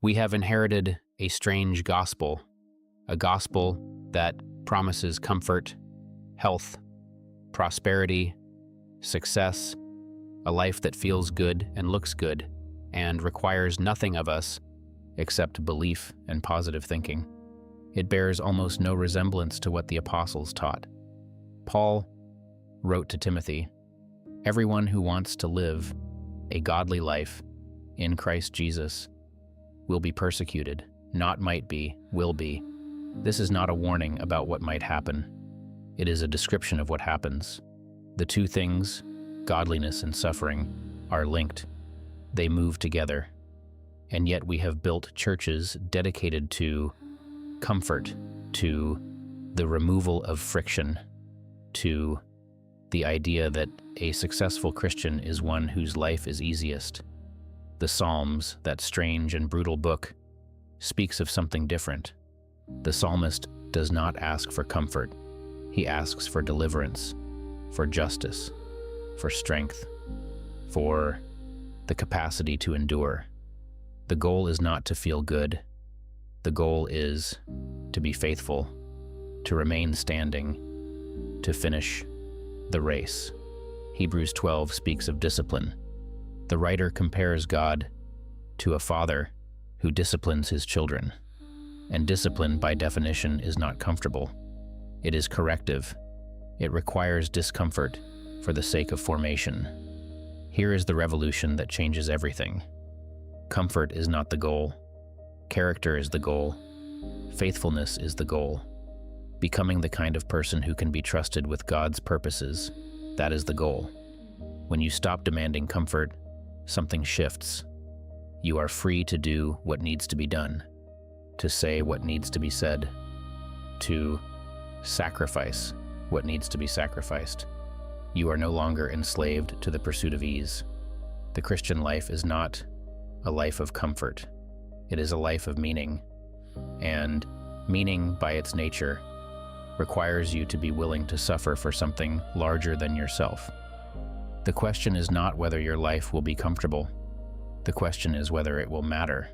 We have inherited a strange gospel, a gospel that promises comfort, health, prosperity, success, a life that feels good and looks good, and requires nothing of us except belief and positive thinking. It bears almost no resemblance to what the apostles taught. Paul wrote to Timothy, "Everyone who wants to live a godly life in Christ Jesus will be persecuted, not might be, will be." This is not a warning about what might happen. It is a description of what happens. The two things, godliness and suffering, are linked. They move together. And yet we have built churches dedicated to comfort, to the removal of friction, to the idea that a successful Christian is one whose life is easiest. The Psalms, that strange and brutal book, speaks of something different. The psalmist does not ask for comfort. He asks for deliverance, for justice, for strength, for the capacity to endure. The goal is not to feel good. The goal is to be faithful, to remain standing, to finish the race. Hebrews 12 speaks of discipline. The writer compares God to a father who disciplines his children. And discipline, by definition, is not comfortable. It is corrective. It requires discomfort for the sake of formation. Here is the revolution that changes everything. Comfort is not the goal. Character is the goal. Faithfulness is the goal. Becoming the kind of person who can be trusted with God's purposes, that is the goal. When you stop demanding comfort, something shifts. You are free to do what needs to be done, to say what needs to be said, to sacrifice what needs to be sacrificed. You are no longer enslaved to the pursuit of ease. The Christian life is not a life of comfort. It is a life of meaning. And meaning, by its nature, requires you to be willing to suffer for something larger than yourself. The question is not whether your life will be comfortable. The question is whether it will matter.